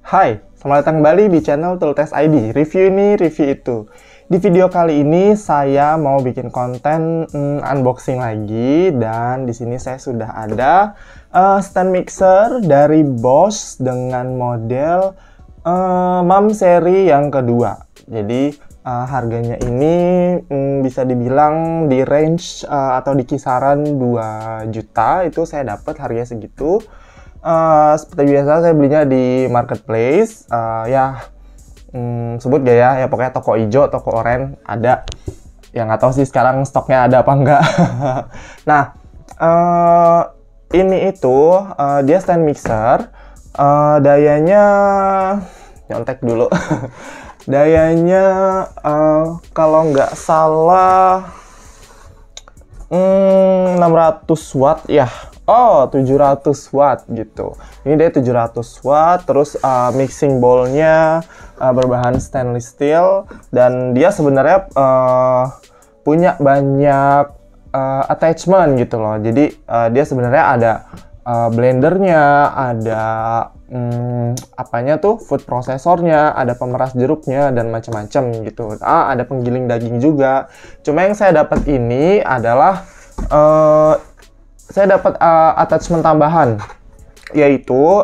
Hai, selamat datang kembali di channel Tooltest ID. Review ini, review itu. Di video kali ini saya mau bikin konten unboxing lagi, dan di sini saya sudah ada stand mixer dari Bosch dengan model MAM seri yang kedua. Jadi harganya ini bisa dibilang di range atau di kisaran 2 juta. Itu saya dapat harganya segitu. Seperti biasa saya belinya di marketplace, sebut gak ya, pokoknya toko hijau, toko oranye ada. Yang nggak tahu sih sekarang stoknya ada apa enggak. Nah, ini itu dia stand mixer, dayanya nyontek dulu. Dayanya kalau nggak salah 600 watt ya. Oh, 700 watt gitu. Ini dia 700 watt, terus mixing bowl-nya berbahan stainless steel, dan dia sebenarnya punya banyak attachment gitu loh. Jadi dia sebenarnya ada blendernya, ada food processornya, ada pemeras jeruknya, dan macam-macam gitu. Ada penggiling daging juga. Cuma yang saya dapat ini adalah saya dapat attachment tambahan, yaitu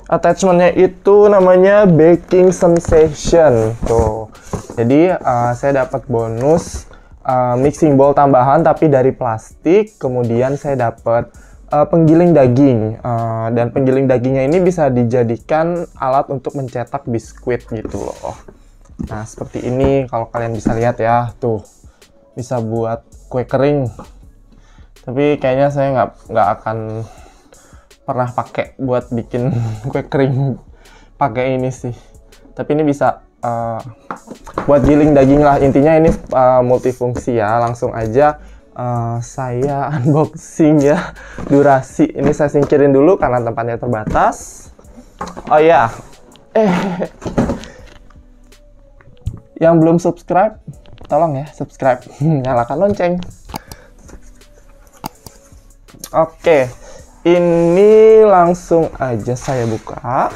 attachmentnya itu namanya baking sensation tuh. Jadi saya dapat bonus mixing bowl tambahan tapi dari plastik. Kemudian saya dapat penggiling daging, dan penggiling dagingnya ini bisa dijadikan alat untuk mencetak biskuit gitu loh. Nah, seperti ini kalau kalian bisa lihat ya, tuh bisa buat kue kering. Tapi kayaknya saya nggak akan pernah pakai buat bikin kue kering pakai ini sih. Tapi ini bisa buat giling daging lah. Intinya ini multifungsi ya. Langsung aja saya unboxing ya. Durasi ini saya singkirin dulu karena tempatnya terbatas. Oh ya, yang belum subscribe, tolong ya subscribe, nyalakan lonceng. Oke, ini langsung aja saya buka.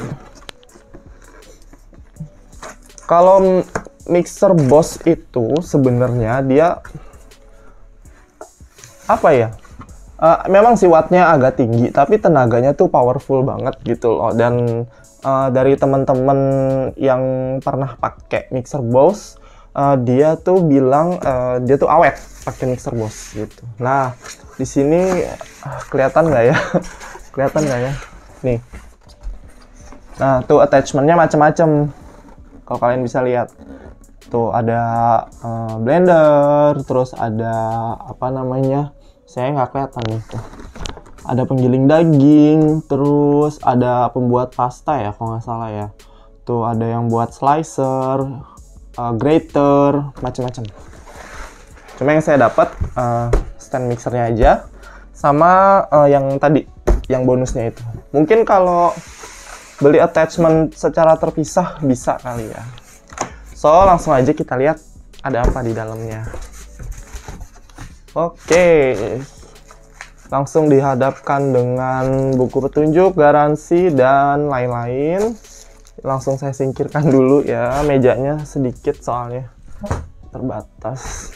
Kalau mixer Bosch itu sebenarnya dia memang sih wattnya agak tinggi, tapi tenaganya tuh powerful banget gitu loh. Dan dari teman-teman yang pernah pakai mixer Bosch, dia tuh bilang dia tuh awet pakai mixer Bosch gitu. Nah, di sini kelihatan nggak ya? Kelihatan nggak ya? Nih. Nah, tuh attachmentnya macam-macam. Kalau kalian bisa lihat, tuh ada blender, terus ada saya nggak kelihatan nih. Tuh. Ada penggiling daging, terus ada pembuat pasta ya, kalau nggak salah ya. Tuh ada yang buat slicer, grater, macam-macam. Cuma yang saya dapat stand mixernya aja, sama yang tadi, yang bonusnya itu. Mungkin kalau beli attachment secara terpisah bisa kali ya. So, langsung aja kita lihat ada apa di dalamnya. Oke, langsung dihadapkan dengan buku petunjuk, garansi, dan lain-lain. Langsung saya singkirkan dulu ya, mejanya sedikit soalnya terbatas.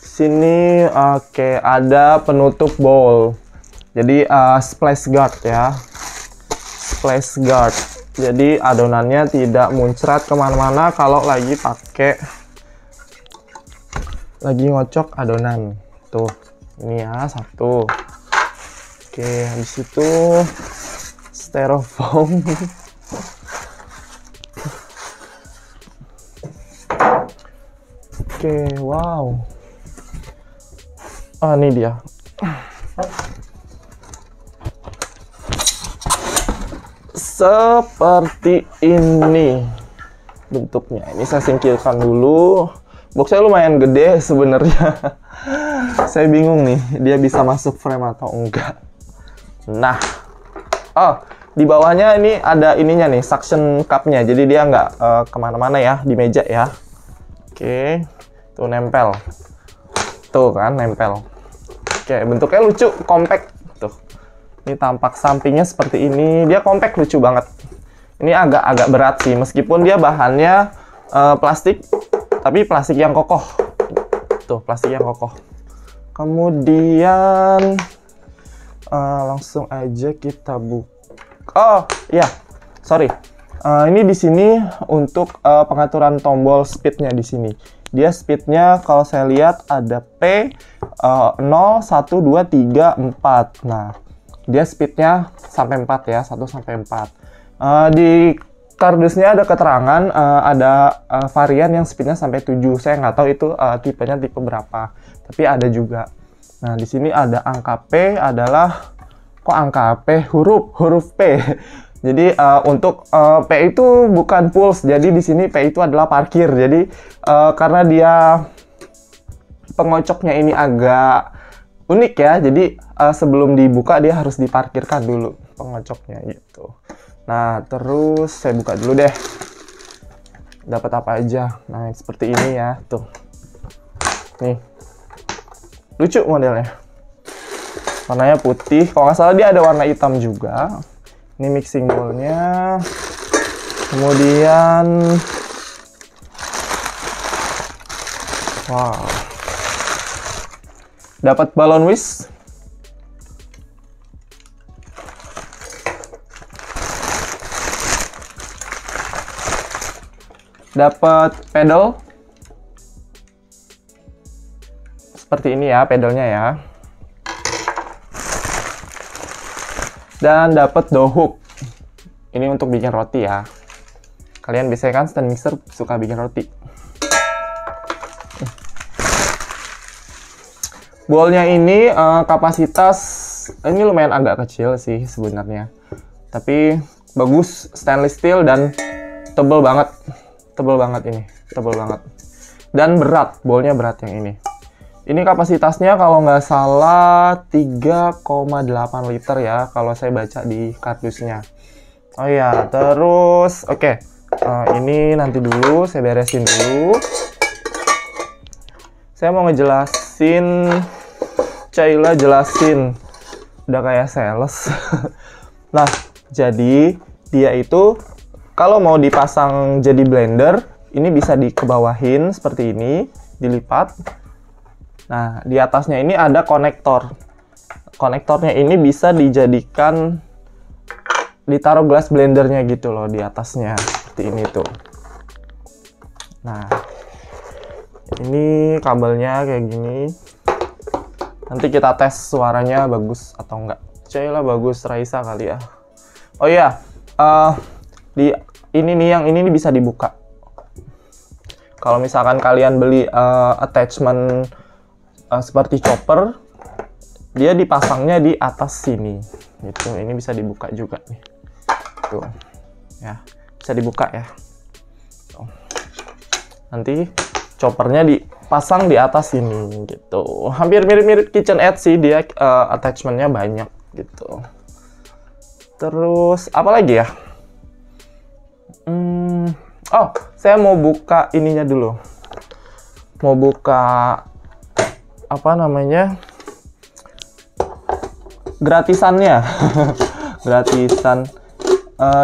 Sini ada penutup bowl. Jadi splash guard ya, splash guard. Jadi adonannya tidak muncrat kemana-mana kalau lagi ngocok adonan. Tuh, ini ya satu. Oke, habis itu styrofoam. Oke, wow. Ini dia. Seperti ini bentuknya. Ini saya singkirkan dulu. Boxnya lumayan gede sebenarnya. Saya bingung nih, dia bisa masuk frame atau enggak. Nah, di bawahnya ini ada ininya nih, suction cup-nya. Jadi dia nggak kemana-mana ya, di meja ya. Oke, tuh nempel. Tuh kan, nempel. Oke, bentuknya lucu, compact. Tuh. Ini tampak sampingnya seperti ini. Dia compact, lucu banget. Ini agak berat sih, meskipun dia bahannya plastik, tapi plastik yang kokoh. Tuh, plastik yang kokoh. Kemudian langsung aja kita buka. Oh, iya. Sorry. Ini di sini untuk pengaturan tombol speednya di sini. Dia speednya kalau saya lihat ada P 0, 1, 2, 3, 4. Nah, dia speednya sampai 4 ya, 1 sampai 4. Di kardusnya ada keterangan ada varian yang speednya sampai 7. Saya nggak tahu itu tipenya tipe berapa, tapi ada juga. Nah, di sini ada angka P adalah, kok angka P? Huruf P. Jadi untuk P itu bukan pulse, jadi di sini P itu adalah parkir. Jadi karena dia pengocoknya ini agak unik ya, jadi sebelum dibuka dia harus diparkirkan dulu pengocoknya gitu. Nah, terus saya buka dulu deh. Dapat apa aja? Nah, seperti ini ya, tuh. Nih, lucu modelnya. Warnanya putih. Kalau nggak salah dia ada warna hitam juga. Ini mixing bowl-nya. Kemudian, wow, dapat balon whisk. Dapat pedal. Seperti ini ya pedalnya ya. Dan dapat dough hook. Ini untuk bikin roti ya. Kalian biasanya kan stand mixer suka bikin roti. Bowlnya ini kapasitas ini lumayan agak kecil sih sebenarnya. Tapi bagus, stainless steel dan tebel banget. Tebel banget ini, tebel banget. Dan berat, bowlnya berat yang ini. Ini kapasitasnya kalau nggak salah 3,8 liter ya, kalau saya baca di kardusnya. Oh ya, terus oke. Ini nanti dulu, saya beresin dulu. Saya mau ngejelasin, Caila jelasin. Udah kayak sales. Nah, jadi dia itu kalau mau dipasang jadi blender, ini bisa dikebawahin seperti ini, dilipat. Nah, di atasnya ini ada konektor. Konektornya ini bisa dijadikan, ditaruh gelas blendernya gitu loh di atasnya. Seperti ini tuh. Nah, ini kabelnya kayak gini. Nanti kita tes suaranya bagus atau enggak. Cailah bagus, Raisa kali ya. Oh iya, ini nih yang ini bisa dibuka. Kalau misalkan kalian beli attachment seperti chopper, dia dipasangnya di atas sini gitu. Ini bisa dibuka juga nih, tuh ya, bisa dibuka ya. Tuh. Nanti choppernya dipasang di atas sini gitu. Hampir mirip-mirip KitchenAid sih, dia attachmentnya banyak gitu. Terus apa lagi ya? Oh, saya mau buka ininya dulu. Mau buka apa namanya? Gratisannya. Gratisan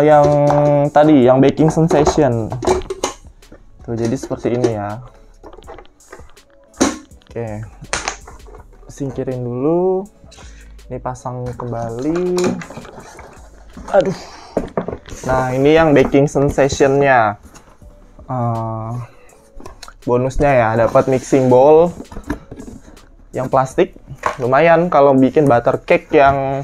yang tadi, yang baking sensation. Tuh, jadi seperti ini ya. Oke. Singkirin dulu. Ini pasang kembali. Aduh. Nah, ini yang baking sensation-nya. Bonusnya ya, dapat mixing bowl yang plastik. Lumayan kalau bikin butter cake yang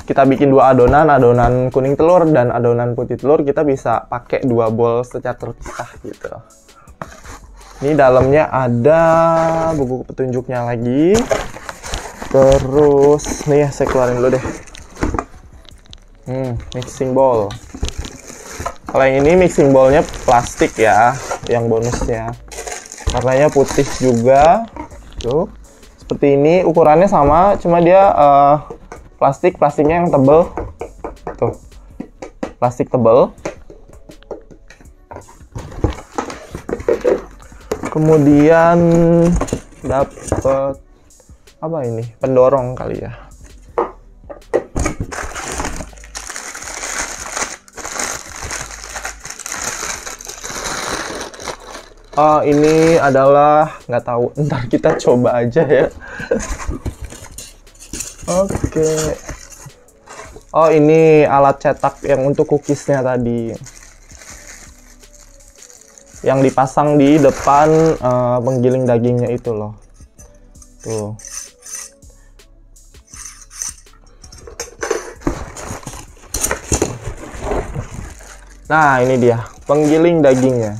kita bikin 2 adonan, adonan kuning telur dan adonan putih telur, kita bisa pakai 2 bowl secara terpisah gitu. Ini dalamnya ada buku petunjuknya lagi. Terus nih ya, saya keluarin dulu deh. Mixing bowl. Kalau yang ini mixing bowlnya plastik ya, yang bonusnya. Warnanya putih juga. Tuh. Seperti ini, ukurannya sama, cuma dia plastiknya yang tebel. Tuh. Plastik tebel. Kemudian dapat apa ini? Pendorong kali ya. Ini adalah nggak tahu, ntar kita coba aja ya. Oke. Oh, ini alat cetak yang untuk cookiesnya tadi, yang dipasang di depan penggiling dagingnya itu loh. Tuh. Nah, ini dia penggiling dagingnya.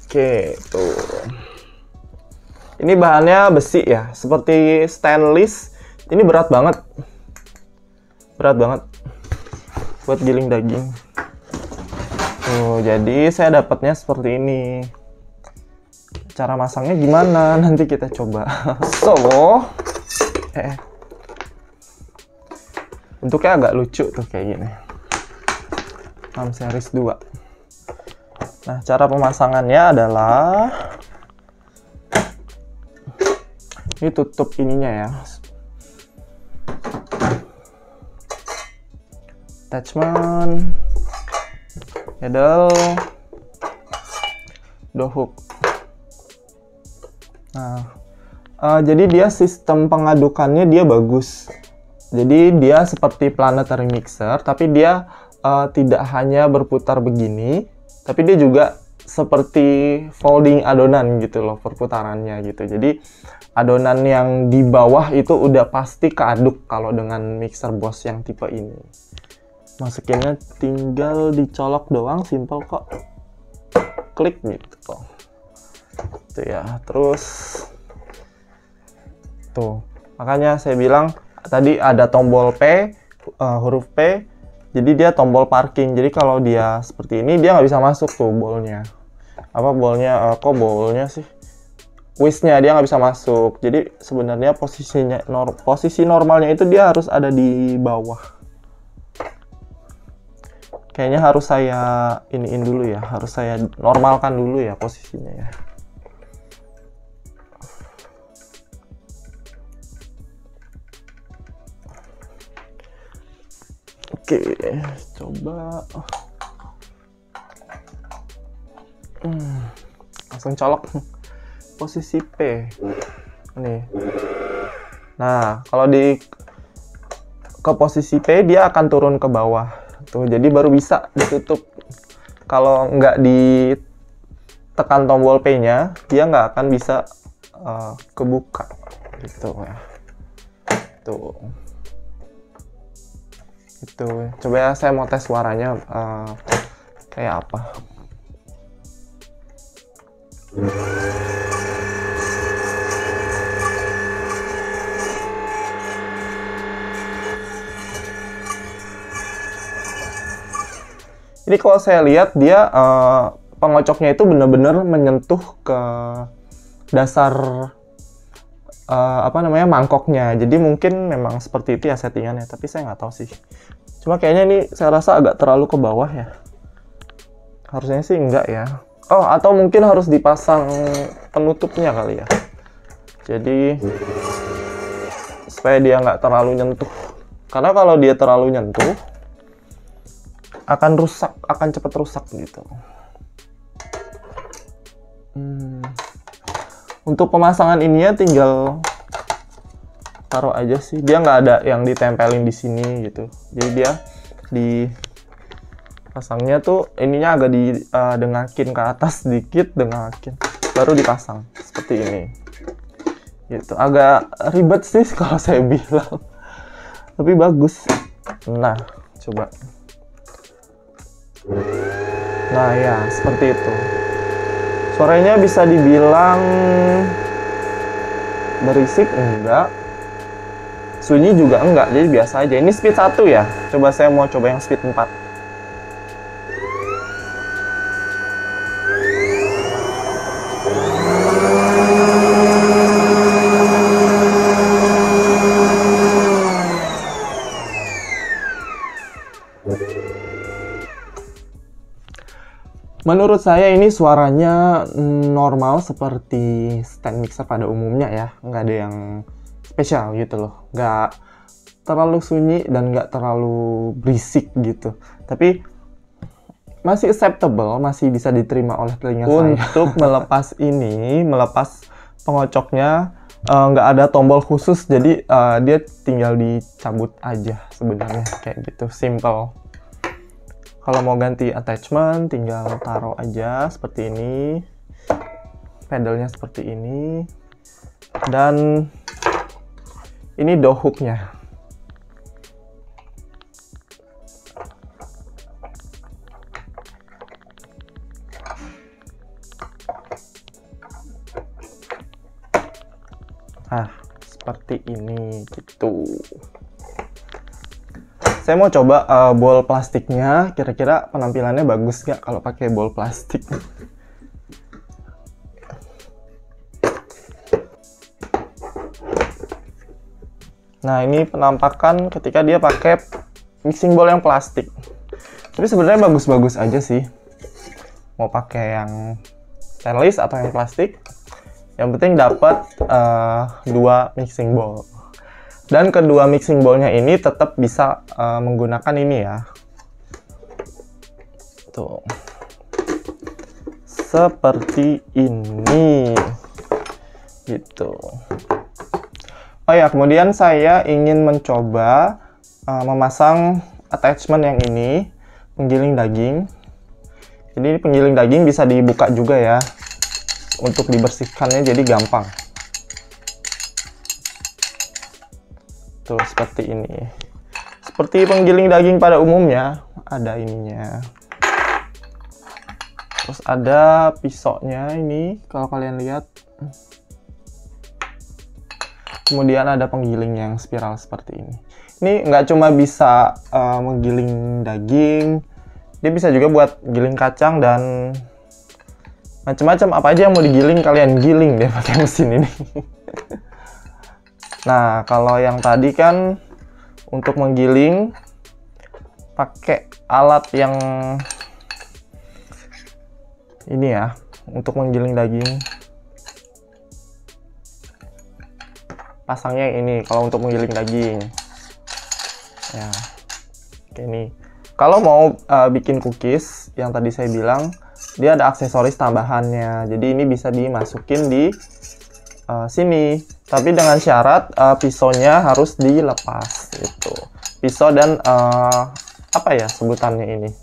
Oke, tuh. Ini bahannya besi ya, seperti stainless. Ini berat banget. Berat banget buat giling daging. Tuh, jadi saya dapatnya seperti ini. Cara masangnya gimana? Nanti kita coba. Bentuknya agak lucu tuh kayak gini. 6 series 2. Nah, cara pemasangannya adalah ini tutup ininya ya. Attachment, handle, door hook. Nah, jadi dia sistem pengadukannya dia bagus. Jadi dia seperti planetary mixer, tapi dia tidak hanya berputar begini, tapi dia juga seperti folding adonan gitu loh perputarannya gitu. Jadi adonan yang di bawah itu udah pasti keaduk kalau dengan mixer Boss yang tipe ini. Masukinnya tinggal dicolok doang, simple kok. Klik gitu kok. Tuh ya, terus tuh. Makanya saya bilang tadi ada tombol P, huruf P. Jadi dia tombol parking. Jadi kalau dia seperti ini dia nggak bisa masuk tuh bolnya. Apa bolnya? Kok bolnya sih? Wishnya dia nggak bisa masuk. Jadi sebenarnya posisi normalnya itu dia harus ada di bawah. Kayaknya harus saya iniin dulu ya. Harus saya normalkan dulu ya posisinya ya. Oke, coba langsung colok posisi P nih. Nah, kalau ke posisi P dia akan turun ke bawah tuh, jadi baru bisa ditutup. Kalau nggak ditekan tombol P-nya dia nggak akan bisa kebuka gitu ya. Tuh. Itu coba ya, saya mau tes suaranya kayak apa. Ini kalau saya lihat dia pengocoknya itu benar-benar menyentuh ke dasar mangkoknya. Jadi mungkin memang seperti itu ya settingannya, tapi saya nggak tahu sih. Cuma kayaknya ini saya rasa agak terlalu ke bawah ya. Harusnya sih enggak ya. Oh, atau mungkin harus dipasang penutupnya kali ya. Jadi supaya dia nggak terlalu nyentuh. Karena kalau dia terlalu nyentuh akan rusak, akan cepat rusak gitu. Untuk pemasangan ininya tinggal taruh aja sih. Dia nggak ada yang ditempelin di sini gitu. Jadi dia pasangnya tuh ininya agak didengakin ke atas sedikit, dengakin, baru dipasang seperti ini. Gitu. Agak ribet sih kalau saya bilang, tapi bagus. Nah, coba. Nah ya, seperti itu. Suaranya bisa dibilang berisik enggak, sunyi juga enggak, jadi biasa aja. Ini speed 1 ya. Coba saya mau coba yang speed 4. Menurut saya ini suaranya normal seperti stand mixer pada umumnya ya, nggak ada yang spesial gitu loh, nggak terlalu sunyi dan nggak terlalu berisik gitu. Tapi masih acceptable, masih bisa diterima oleh telinga saya. Untuk melepas ini, melepas pengocoknya, nggak ada tombol khusus, jadi dia tinggal dicabut aja sebenarnya, kayak gitu, simple. Kalau mau ganti attachment, tinggal taruh aja seperti ini, pedalnya seperti ini, dan ini door hooknya. Nah, seperti ini gitu. Saya mau coba bol plastiknya, kira-kira penampilannya bagus nggak kalau pakai bol plastik. Nah, ini penampakan ketika dia pakai mixing bowl yang plastik. Tapi sebenarnya bagus-bagus aja sih. Mau pakai yang stainless atau yang plastik. Yang penting dapat 2 mixing bowl. Dan kedua mixing bowlnya ini tetap bisa menggunakan ini ya. Tuh. Seperti ini. Gitu. Oh ya, kemudian saya ingin mencoba memasang attachment yang ini, penggiling daging. Jadi ini penggiling daging bisa dibuka juga ya. Untuk dibersihkannya jadi gampang. Tuh, seperti ini. Seperti penggiling daging pada umumnya, ada ininya. Terus ada pisaunya ini, kalau kalian lihat. Kemudian ada penggiling yang spiral seperti ini. Ini nggak cuma bisa menggiling daging, dia bisa juga buat giling kacang dan macam-macam. Apa aja yang mau digiling, kalian giling deh pakai mesin ini. Nah, kalau yang tadi kan untuk menggiling pakai alat yang ini ya, untuk menggiling daging. Pasangnya yang ini kalau untuk menggiling daging. Ya, kayak ini. Kalau mau bikin cookies, yang tadi saya bilang, dia ada aksesoris tambahannya. Jadi ini bisa dimasukin di sini. Tapi dengan syarat pisaunya harus dilepas. Gitu. Pisau dan apa ya sebutannya ini?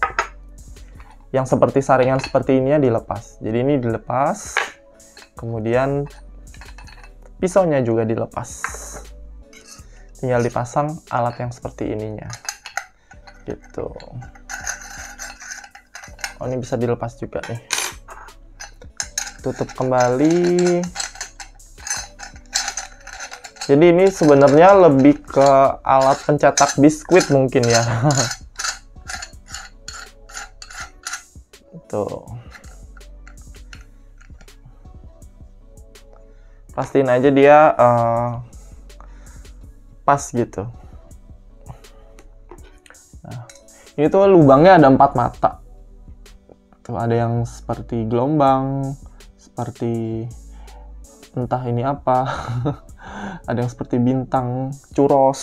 Yang seperti saringan seperti ini ya dilepas. Jadi ini dilepas. Kemudian pisaunya juga dilepas. Tinggal dipasang alat yang seperti ininya. Gitu. Oh, ini bisa dilepas juga nih. Tutup kembali. Jadi ini sebenarnya lebih ke alat pencetak biskuit mungkin ya. Tuh. Pastiin aja dia pas gitu. Nah, ini tuh lubangnya ada 4 mata. Tuh ada yang seperti gelombang, seperti entah ini apa. Ada yang seperti bintang, churros.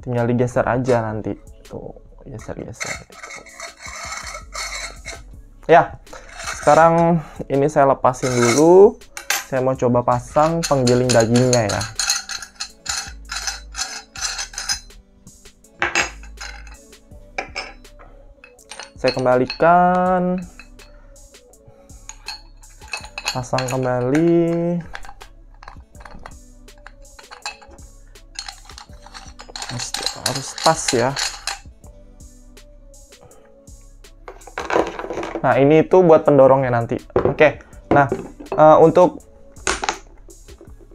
Tinggal digeser aja nanti. Tuh, geser-geser. Ya, sekarang ini saya lepasin dulu. Saya mau coba pasang penggiling dagingnya ya. Saya kembalikan. Pasang kembali. Harus pas ya. Nah, ini tuh buat pendorongnya nanti. Oke. Nah, untuk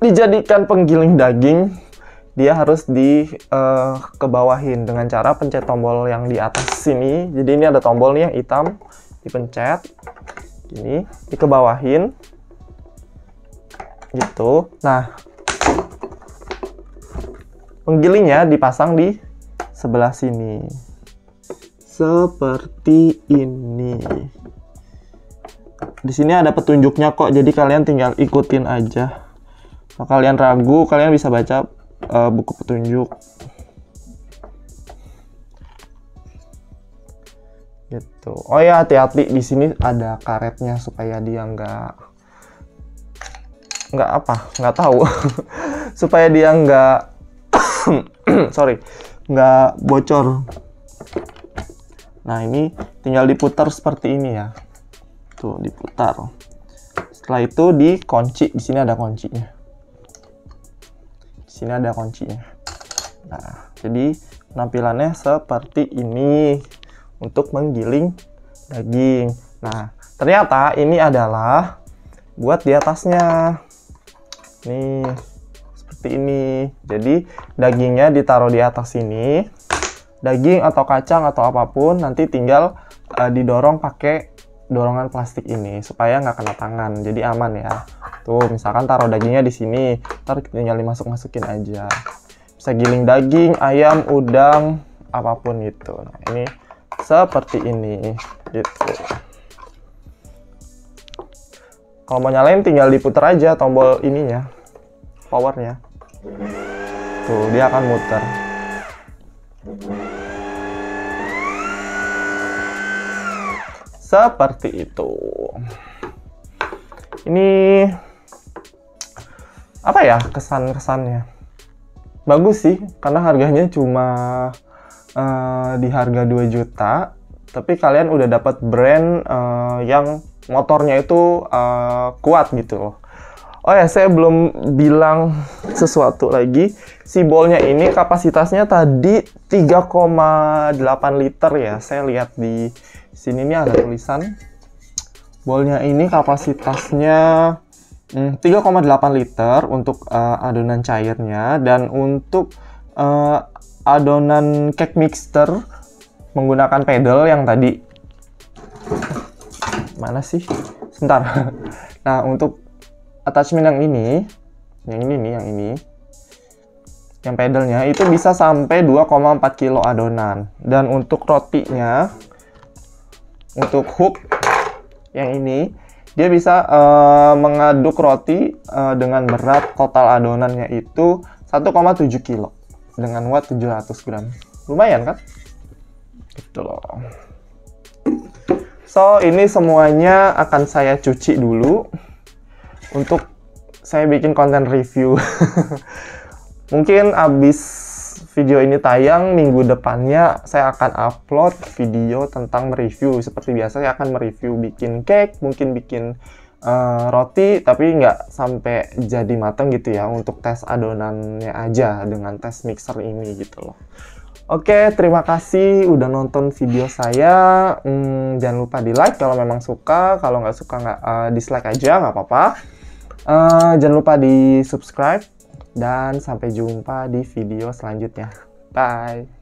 dijadikan penggiling daging, dia harus kebawahin dengan cara pencet tombol yang di atas sini. Jadi ini ada tombol nih yang hitam, dipencet. Ini dikebawahin. Gitu. Nah, penggilingnya dipasang di sebelah sini. Seperti ini. Di sini ada petunjuknya kok, jadi kalian tinggal ikutin aja. Kalau kalian ragu, kalian bisa baca buku petunjuk. gitu. Oh ya, hati-hati, di sini ada karetnya supaya dia nggak tahu supaya dia nggak nggak bocor. Nah, ini tinggal diputar seperti ini ya. Tuh, diputar. Setelah itu dikunci. Di sini ada kuncinya. Di sini ada kuncinya. Nah, jadi penampilannya seperti ini untuk menggiling daging. Nah, ternyata ini adalah buat di atasnya. Nih, seperti ini. Jadi, dagingnya ditaruh di atas sini. Daging atau kacang atau apapun nanti tinggal didorong pakai dorongan plastik ini supaya nggak kena tangan. Jadi aman ya. Tuh, misalkan taruh dagingnya di sini, ntar tinggal dimasukin aja. Bisa giling daging, ayam, udang, apapun gitu. Nah, ini seperti ini gitu. Kalau mau nyalain tinggal diputar aja tombol ininya, powernya. Tuh, dia akan muter. Seperti itu. Ini apa ya kesan-kesannya? Bagus sih, karena harganya cuma di harga 2 juta, tapi kalian udah dapat brand yang motornya itu kuat gitu loh. Oh ya, saya belum bilang sesuatu lagi. Si bolnya ini kapasitasnya tadi 3,8 liter ya. Saya lihat di sini nih ada tulisan. Bolnya ini kapasitasnya 3,8 liter untuk adonan cairnya, dan untuk adonan cake mixer menggunakan pedal yang tadi. Mana sih? Sebentar. Nah, untuk attachment yang ini yang pedalnya itu bisa sampai 2,4 kilo adonan. Dan untuk rotinya, untuk hook yang ini, dia bisa mengaduk roti dengan berat total adonannya itu 1,7 kilo dengan watt 700 gram. Lumayan kan? Gitu loh. So, ini semuanya akan saya cuci dulu untuk saya bikin konten review. Mungkin abis video ini tayang, minggu depannya saya akan upload video tentang mereview. Seperti biasa, saya akan mereview bikin cake, mungkin bikin roti, tapi nggak sampai jadi matang gitu ya, untuk tes adonannya aja dengan tes mixer ini gitu loh. Oke, terima kasih udah nonton video saya. Jangan lupa di like kalau memang suka. Kalau nggak suka, dislike aja, nggak apa-apa. Jangan lupa di subscribe. Dan sampai jumpa di video selanjutnya. Bye!